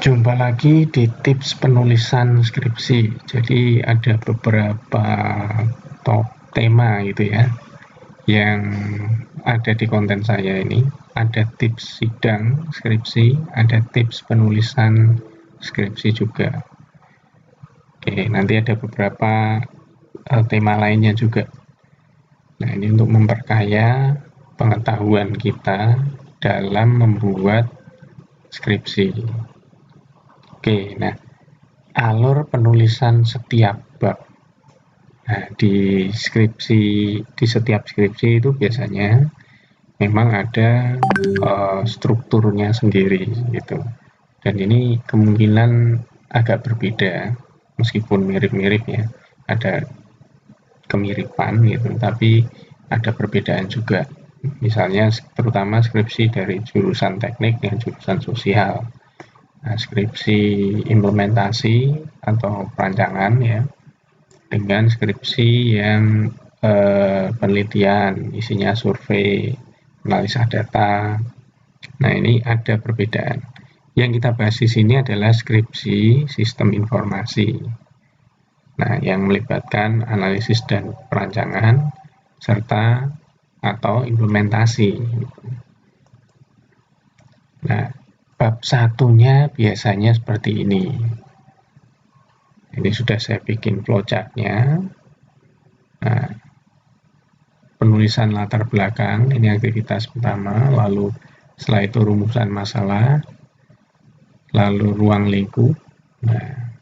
Jumpa lagi di tips penulisan skripsi. Jadi ada beberapa tema gitu ya yang ada di konten saya ini. Ada tips sidang skripsi, ada tips penulisan skripsi juga. Oke, nanti ada beberapa tema lainnya juga. Nah, ini untuk memperkaya pengetahuan kita dalam membuat skripsi. Oke, nah alur penulisan setiap bab. Nah, di setiap skripsi itu biasanya memang ada strukturnya sendiri gitu. Dan ini kemungkinan agak berbeda, meskipun mirip-mirip ya. Ada kemiripan gitu, tapi ada perbedaan juga. Misalnya terutama skripsi dari jurusan teknik dengan jurusan sosial. Nah, skripsi implementasi atau perancangan ya, dengan skripsi yang penelitian, isinya survei, analisa data. Nah, ini ada perbedaan. Yang kita bahas di sini adalah skripsi sistem informasi. Nah, yang melibatkan analisis dan perancangan serta atau implementasi. Nah, bab satunya biasanya seperti ini. Ini sudah saya bikin flowchart-nya. Nah, penulisan latar belakang, ini aktivitas pertama, lalu setelah itu rumusan masalah, lalu ruang lingkup, nah,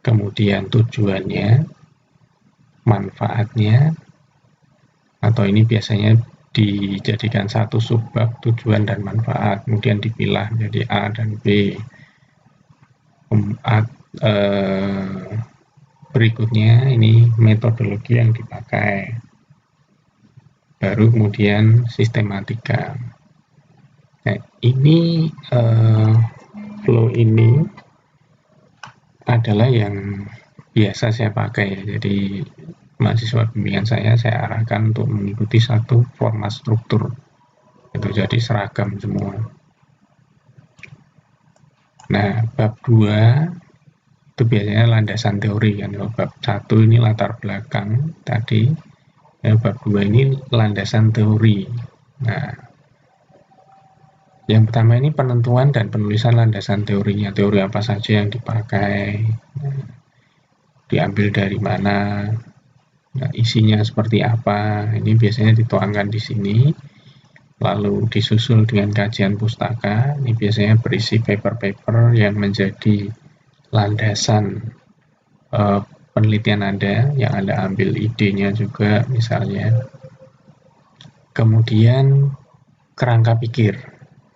kemudian tujuannya, manfaatnya, atau ini biasanya dijadikan satu subbab tujuan dan manfaat, kemudian dipilah menjadi A dan B. Berikutnya ini metodologi yang dipakai, baru kemudian sistematika. Nah, ini flow ini adalah yang biasa saya pakai. Jadi mahasiswa bimbingan saya arahkan untuk mengikuti satu format struktur. Itu jadi seragam semua. Nah, bab 2 itu biasanya landasan teori kan. Bab 1 ini latar belakang tadi. Bab 2 ini landasan teori. Nah, yang pertama ini penentuan dan penulisan landasan teorinya. Teori apa saja yang dipakai, diambil dari mana, nah, isinya seperti apa. Ini biasanya dituangkan di sini. Lalu disusul dengan kajian pustaka. Ini biasanya berisi paper-paper yang menjadi landasan penelitian Anda, yang Anda ambil idenya juga misalnya. Kemudian kerangka pikir.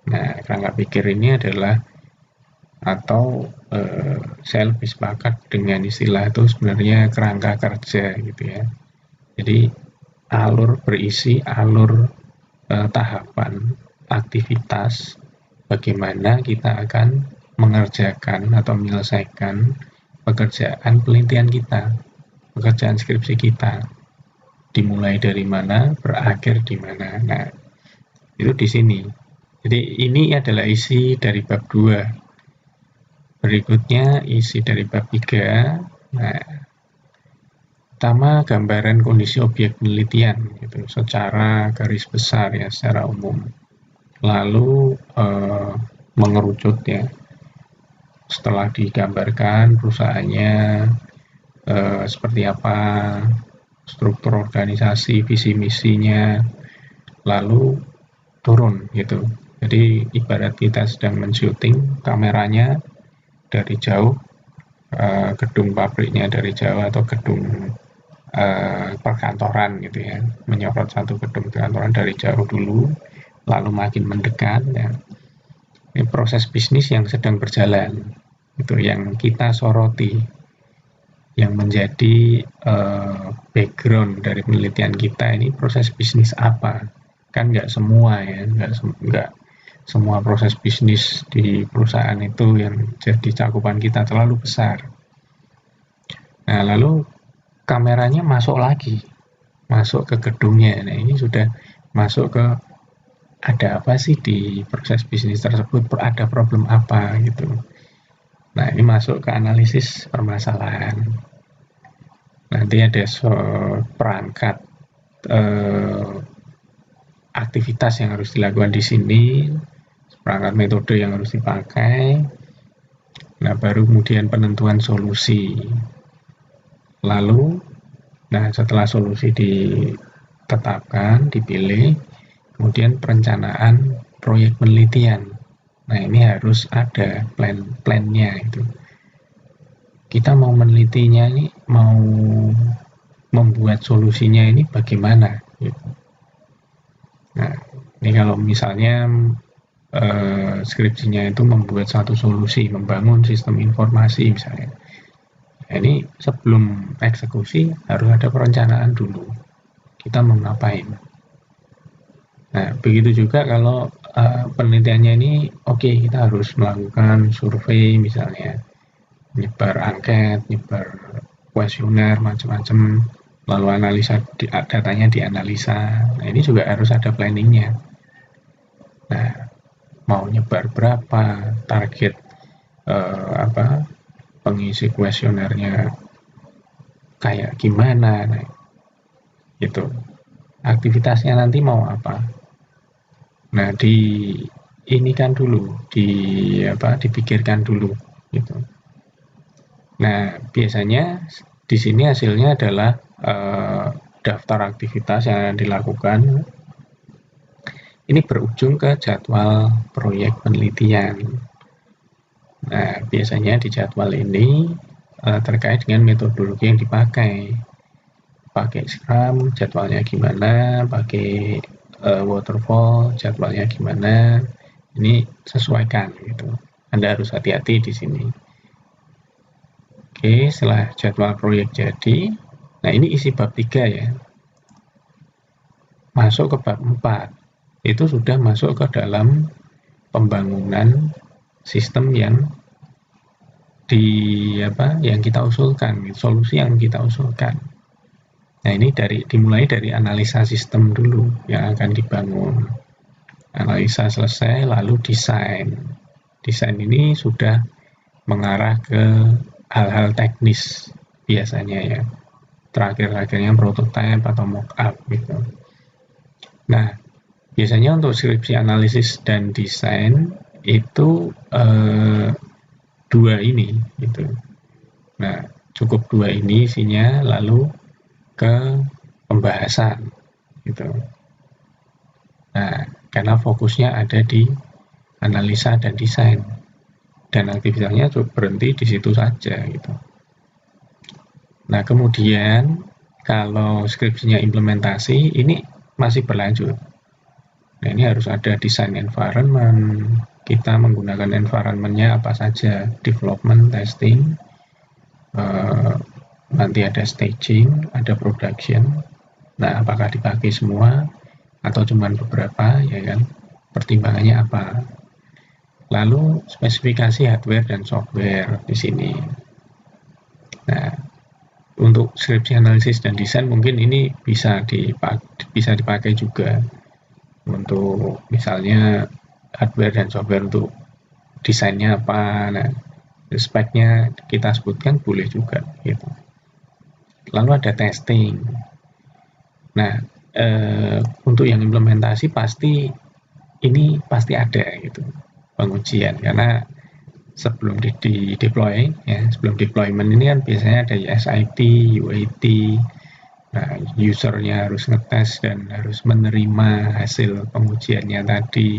Nah, kerangka pikir ini adalah, atau saya lebih sepakat dengan istilah itu sebenarnya kerangka kerja gitu ya. Jadi alur berisi alur tahapan aktivitas bagaimana kita akan mengerjakan atau menyelesaikan pekerjaan penelitian kita, pekerjaan skripsi kita, dimulai dari mana, berakhir di mana. Nah, itu di sini. Jadi ini adalah isi dari bab 2. Berikutnya isi dari bab 3. Nah, pertama gambaran kondisi objek penelitian gitu, secara garis besar ya, secara umum. Lalu mengerucut ya. Setelah digambarkan perusahaannya seperti apa, struktur organisasi, visi misinya, lalu turun gitu. Jadi ibarat kita sedang men-syuting, kameranya dari jauh, gedung pabriknya dari jauh, atau gedung perkantoran gitu ya, menyorot satu gedung perkantoran dari jauh dulu, lalu makin mendekat ya. Ini proses bisnis yang sedang berjalan, itu yang kita soroti, yang menjadi background dari penelitian kita. Ini proses bisnis apa? Kan nggak semua ya, nggak semua proses bisnis di perusahaan itu yang jadi cakupan kita terlalu besar. Nah, lalu kameranya masuk lagi, masuk ke gedungnya. Nah, ini sudah masuk ke ada apa sih di proses bisnis tersebut, ada problem apa gitu. Nah, ini masuk ke analisis permasalahan. Nanti ada perangkat aktivitas yang harus dilakukan di sini, perangkat metode yang harus dipakai. Nah, baru kemudian penentuan solusi. Lalu, nah setelah solusi ditetapkan, dipilih, kemudian perencanaan proyek penelitian. Nah, ini harus ada plan-nya itu. Kita mau menelitinya ini, mau membuat solusinya ini bagaimana gitu. Nah, ini kalau misalnya skripsinya itu membuat satu solusi, membangun sistem informasi misalnya. Nah, ini sebelum eksekusi harus ada perencanaan dulu. Kita mau ngapain? Nah, begitu juga kalau penelitiannya ini, oke, kita harus melakukan survei misalnya, nyebar angket, nyebar kuesioner, macam-macam, lalu analisa datanya dianalisa. Nah, ini juga harus ada planningnya. Nah, mau nyebar berapa, target pengisi kuesionernya kayak gimana, nah, gitu. Aktivitasnya nanti mau apa? Nah, ini kan dulu, dipikirkan dulu, gitu. Nah, biasanya di sini hasilnya adalah daftar aktivitas yang akan dilakukan. Ini berujung ke jadwal proyek penelitian. Nah, biasanya di jadwal ini terkait dengan metodologi yang dipakai. Pakai Scrum, jadwalnya gimana, pakai waterfall, jadwalnya gimana. Ini sesuaikan gitu. Anda harus hati-hati di sini. Oke, setelah jadwal proyek jadi, nah ini isi bab 3 ya. Masuk ke bab 4. Itu sudah masuk ke dalam pembangunan sistem yang yang kita usulkan, solusi yang kita usulkan. Nah, ini dimulai dari analisa sistem dulu yang akan dibangun. Analisa selesai, lalu desain. Desain ini sudah mengarah ke hal-hal teknis biasanya ya. Terakhir-akhirnya prototype atau mock-up gitu. Nah, biasanya untuk skripsi analisis dan desain itu dua ini gitu. Nah, cukup dua ini isinya, lalu ke pembahasan gitu. Nah, karena fokusnya ada di analisa dan desain, dan aktivitasnya berhenti di situ saja gitu. Nah, kemudian kalau skripsinya implementasi, ini masih berlanjut. Nah, ini harus ada desain environment. Kita menggunakan environment-nya apa saja, development, testing, nanti ada staging, ada production. Nah, apakah dipakai semua atau cuma beberapa, ya kan? Pertimbangannya apa? Lalu spesifikasi hardware dan software di sini. Nah, untuk skripsi analisis dan desain mungkin ini bisa dipakai juga untuk misalnya hardware dan software untuk desainnya apa. Nah, speknya kita sebutkan boleh juga gitu. Lalu ada testing. Nah, untuk yang implementasi pasti ada gitu pengujian, karena sebelum di deploy ya, sebelum deployment ini kan biasanya ada SIT, UAT. Nah, usernya harus ngetes dan harus menerima hasil pengujiannya tadi.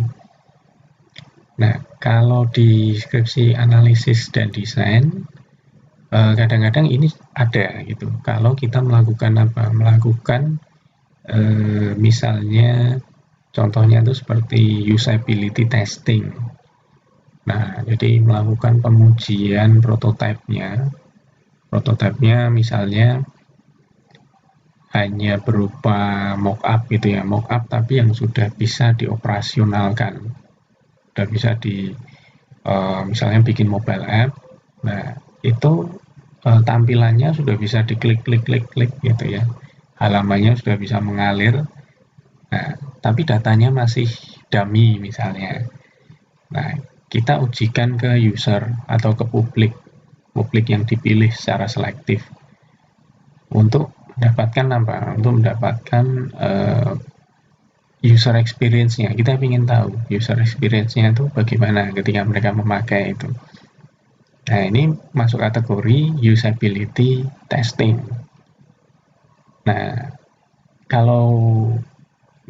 Nah, kalau di skripsi analisis dan desain kadang-kadang ini ada gitu. Kalau kita melakukan misalnya contohnya itu seperti usability testing. Nah, jadi melakukan pengujian prototipenya. Prototipenya misalnya hanya berupa mock-up gitu ya, mock-up tapi yang sudah bisa dioperasionalkan. Sudah bisa misalnya bikin mobile app. Nah, itu tampilannya sudah bisa diklik gitu ya. Halamannya sudah bisa mengalir. Nah, tapi datanya masih dummy misalnya. Nah, kita ujikan ke user atau ke publik yang dipilih secara selektif untuk mendapatkan apa? Untuk mendapatkan user experience-nya. Kita ingin tahu user experience-nya itu bagaimana ketika mereka memakai itu. Nah, ini masuk kategori usability testing. Nah, kalau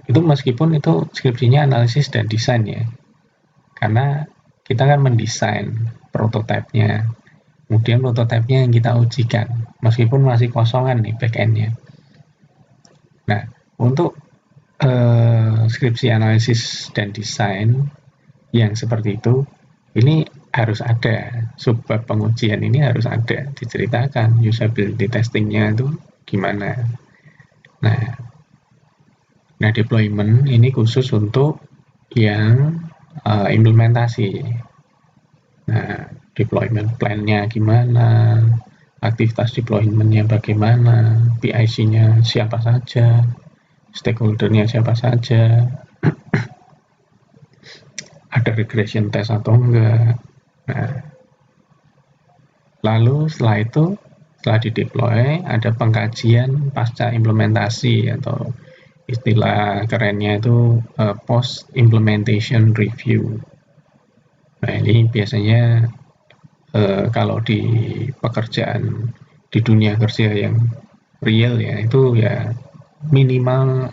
itu meskipun itu skripsinya analisis dan desain ya, karena kita kan mendesain prototipenya, kemudian prototipenya yang kita ujikan, meskipun masih kosongan nih backend-nya. Nah, untuk skripsi analisis dan desain yang seperti itu, ini harus ada, subbab pengujian ini harus ada, diceritakan usability testingnya itu gimana. Nah, deployment ini khusus untuk yang implementasi. Nah, deployment plan-nya gimana, aktivitas deployment-nya bagaimana, PIC-nya siapa saja, stakeholder-nya siapa saja, ada regression test atau enggak. Nah, lalu setelah itu, setelah dideploy, ada pengkajian pasca implementasi atau istilah kerennya itu post implementation review. Nah, ini biasanya kalau di pekerjaan di dunia kerja yang real ya, itu ya minimal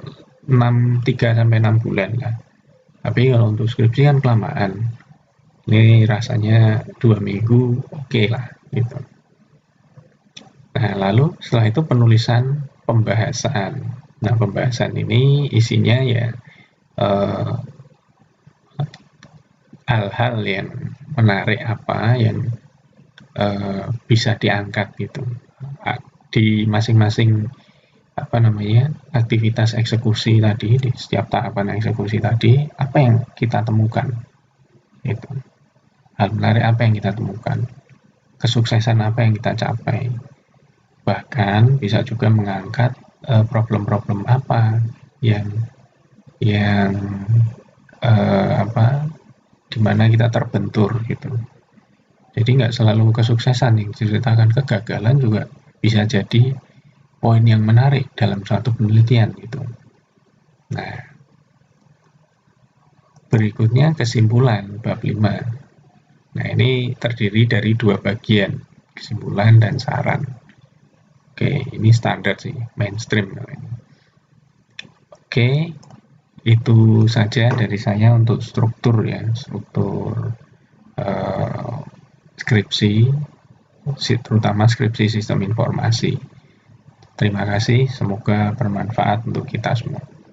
3-6 bulan lah. Tapi kalau untuk skripsi kan kelamaan. Ini rasanya 2 minggu oke lah gitu. Nah, lalu setelah itu penulisan pembahasan. Nah, pembahasan ini isinya ya hal-hal yang menarik apa yang bisa diangkat gitu di masing-masing aktivitas eksekusi tadi, di setiap tahapan eksekusi tadi, apa yang kita temukan itu, hal menarik apa yang kita temukan, kesuksesan apa yang kita capai, bahkan bisa juga mengangkat problem-problem apa yang dimana kita terbentur gitu. Jadi nggak selalu kesuksesan yang diceritakan, kegagalan juga bisa jadi poin yang menarik dalam suatu penelitian gitu. Nah, berikutnya kesimpulan bab 5. Nah, ini terdiri dari 2 bagian, kesimpulan dan saran. Oke, ini standar sih, mainstream. Oke, itu saja dari saya untuk struktur ya, struktur skripsi, terutama skripsi sistem informasi. Terima kasih, semoga bermanfaat untuk kita semua.